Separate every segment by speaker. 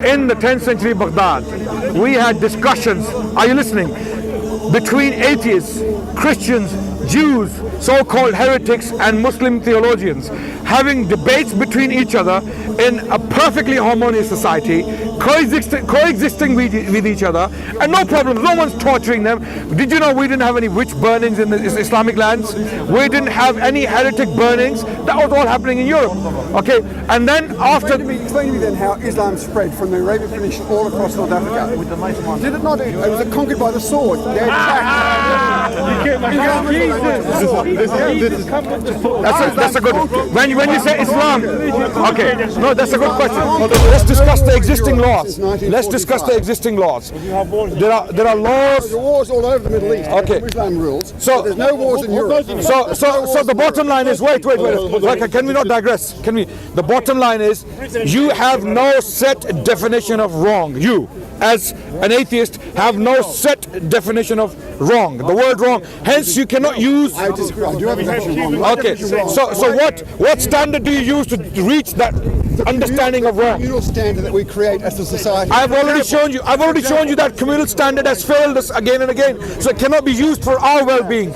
Speaker 1: In the 10th century Baghdad, we had discussions, are you listening, between atheists, Christians, Jews, so-called heretics and Muslim theologians, having debates between each other in a perfectly harmonious society, coexisting with each other, and no problems, no one's torturing them. Did you know we didn't have any witch burnings in the Islamic lands? We didn't have any heretic burnings. That was all happening in Europe. Okay, and then after...
Speaker 2: Explain to me then how Islam spread from the Arabian Peninsula all across North Africa. Did it not? It was conquered by the sword. They attacked.
Speaker 1: That's a good one. When you say Islam, okay, no, that's a good question. Let's discuss the existing laws. Let's discuss the existing laws. There are laws.
Speaker 2: There are wars all over the Middle East.
Speaker 1: Okay.
Speaker 2: Islam rules.
Speaker 1: So
Speaker 2: there's no wars in Europe.
Speaker 1: So the bottom line is wait. Can we not digress? Can we? The bottom line is you have no set definition of wrong. You, as an atheist, have no set definition of wrong. The word wrong. Hence, you cannot use.
Speaker 2: I disagree. I do have a definition of wrong.
Speaker 1: Okay. So what standard do you use to reach that understanding of wrong?
Speaker 2: Communal standard that we create as a society.
Speaker 1: I've already shown you that communal standard has failed us again and again. So it cannot be used for our well-being.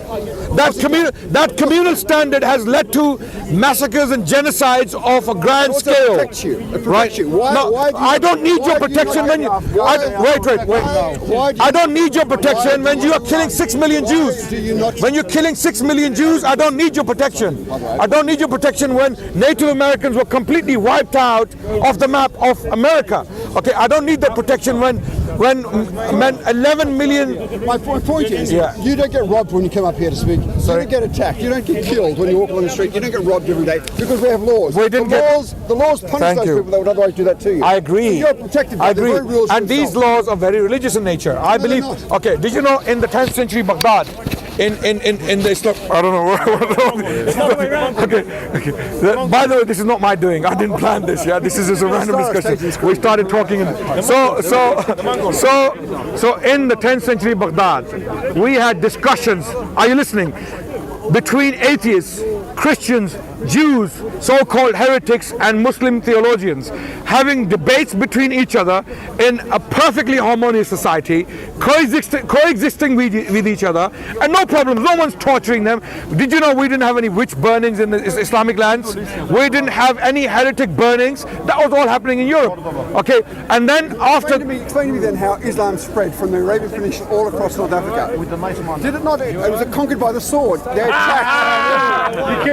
Speaker 1: That communal standard has led to massacres and genocides of a grand scale.
Speaker 2: Protects you. It
Speaker 1: Right?
Speaker 2: protects you. Why
Speaker 1: I don't need your protection when you. Wait. I don't need your protection when you are killing 6 million Jews. When you're killing 6 million Jews, I don't need your protection. I don't need your protection when Native Americans were completely wiped out of the map of America. Okay, I don't need that protection when 11 million.
Speaker 2: My point is,
Speaker 1: Yeah.
Speaker 2: you don't get robbed when you come up here to speak.
Speaker 1: Sorry?
Speaker 2: You don't get attacked. You don't get killed when you walk on the street. You don't get robbed every day because we have laws.
Speaker 1: We didn't
Speaker 2: the laws punish
Speaker 1: Thank
Speaker 2: those
Speaker 1: you.
Speaker 2: people that would otherwise do that to you.
Speaker 1: I agree.
Speaker 2: You're protected
Speaker 1: I
Speaker 2: by the
Speaker 1: agree.
Speaker 2: very rules.
Speaker 1: And these laws are very religious in nature. I
Speaker 2: they're
Speaker 1: believe.
Speaker 2: not.
Speaker 1: Okay. Did you know in the 10th century Baghdad, in the Islam, I don't know. Okay. By the way, this is not my doing. I didn't plan this. Yeah, this is just a random discussion. We started talking. So in the 10th century Baghdad, we had discussions. Are you listening? Between atheists, Christians, Jews, so-called heretics and Muslim theologians, having debates between each other in a perfectly harmonious society, coexisting with each other, and no problems, no one's torturing them. Did you know we didn't have any witch burnings in the Islamic lands? We didn't have any heretic burnings. That was all happening in Europe. Okay, and then after...
Speaker 2: Explain to me then how Islam spread from the Arabian Peninsula all across North Africa. Did it not? It was conquered by the sword. They attacked.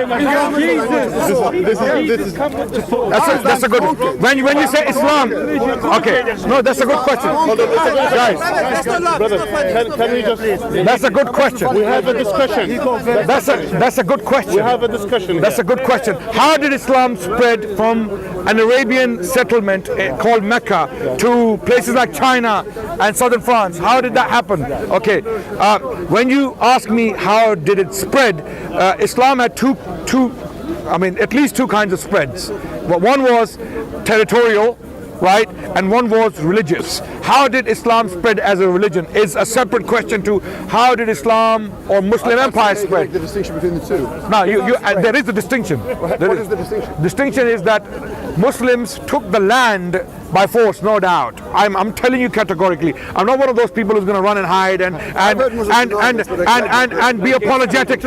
Speaker 1: That's a good one. When you say Islam, okay, no, that's a good question. Guys,
Speaker 3: Can we just?
Speaker 1: that's a good question.
Speaker 3: We have a discussion.
Speaker 1: That's a good question.
Speaker 3: We have a discussion.
Speaker 1: That's a good question. How did Islam spread from an Arabian settlement called Mecca to places like China and southern France? How did that happen? Okay, when you ask me how did it spread, Islam had at least two kinds of spreads. Well, one was territorial, right, and one was religious. How did Islam spread as a religion is a separate question to how did Islam or Muslim empire spread.
Speaker 2: The distinction between the two.
Speaker 1: Now, there is a distinction.
Speaker 2: What is the distinction?
Speaker 1: Distinction is that Muslims took the land by force, no doubt. I'm telling you categorically. I'm not one of those people who's going to run and hide and be apologetic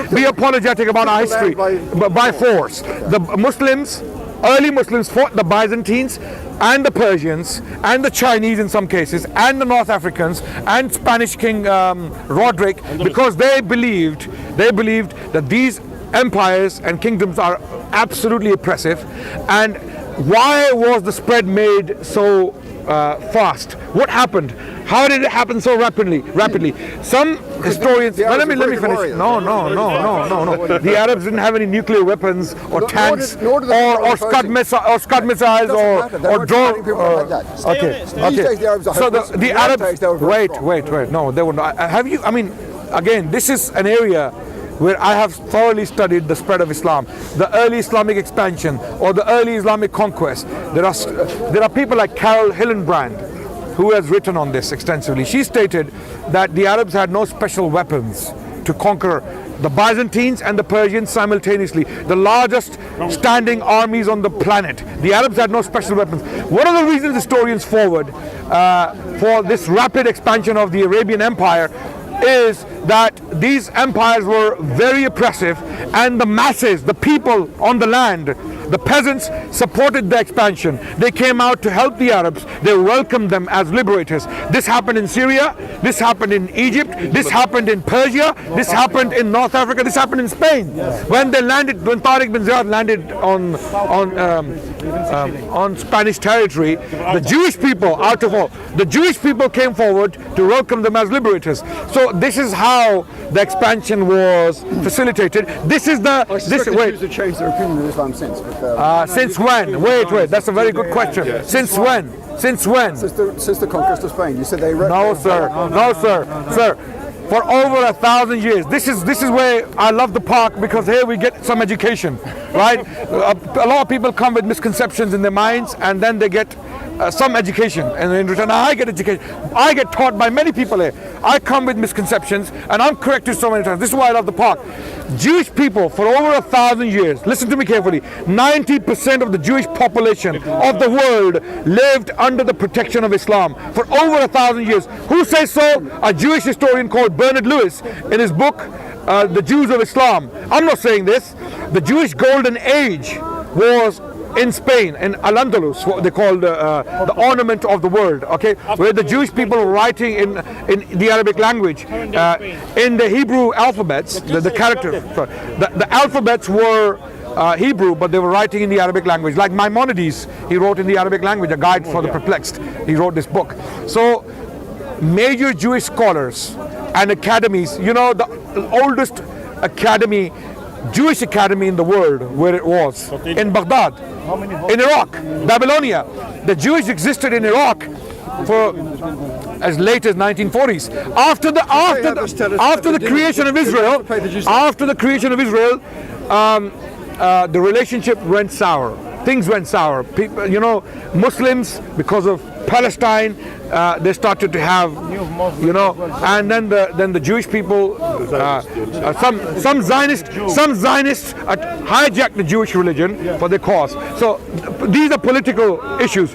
Speaker 1: about our history by force. The Muslims, early Muslims, fought the Byzantines and the Persians and the Chinese in some cases and the North Africans and Spanish King Roderick because they believed that these empires and kingdoms are absolutely oppressive. And why was the spread made so fast? What happened? How did it happen so rapidly? Some historians. Let me finish. No. The Arabs didn't have any nuclear weapons or tanks or Scud missiles or drone. Okay. So the Arabs. Wait. No, they were not. Have you? I mean, again, this is an area where I have thoroughly studied the spread of Islam, the early Islamic expansion or the early Islamic conquest. There are people like Carol Hillenbrand who has written on this extensively. She stated that the Arabs had no special weapons to conquer the Byzantines and the Persians simultaneously, the largest standing armies on the planet. The Arabs had no special weapons. One of the reasons historians forward for this rapid expansion of the Arabian Empire is that these empires were very oppressive, and the masses, the people on the land, the peasants, supported the expansion. They came out to help the Arabs. They welcomed them as liberators. This happened in Syria, this happened in Egypt, this happened in Persia, this happened in North Africa, this happened in Spain. When they landed, when Tariq bin Ziyad landed on Spanish territory, the Jewish people, out of all, the Jewish people came forward to welcome them as liberators. So this is how the expansion was facilitated. This is the
Speaker 2: Jews have changed their opinion of Islam since.
Speaker 1: since when? Wait, that's a very good question. Since when? Since when?
Speaker 2: Since the conquest of Spain. You said they.
Speaker 1: No, sir. For over 1,000 years. This is where I love the park, because here we get some education, right? A lot of people come with misconceptions in their minds, and then they get some education, and in return I get education. I get taught by many people here. I come with misconceptions, and I'm corrected so many times. This is why I love the park. Jewish people for over 1,000 years, listen to me carefully, 90% of the Jewish population of the world lived under the protection of Islam for over 1,000 years. Who says so? A Jewish historian called Bernard Lewis, in his book The Jews of Islam. I'm not saying this. The Jewish golden age was in Spain, in Al-Andalus, what they call the ornament of the world, okay, where the Jewish people were writing in the Arabic language, in the Hebrew alphabets, the alphabets were Hebrew, but they were writing in the Arabic language. Like Maimonides, he wrote in the Arabic language, a guide for the perplexed. He wrote this book. So major Jewish scholars and academies, you know, the oldest academy, Jewish academy in the world, where it was in Baghdad, in Iraq, Babylonia. The Jews existed in Iraq for as late as 1940s. After the creation of Israel, the relationship went sour. Things went sour. People, you know, Muslims, because of Palestine, they started to have, you know, and then the Jewish people, some Zionists hijacked the Jewish religion for their cause. So these are political issues.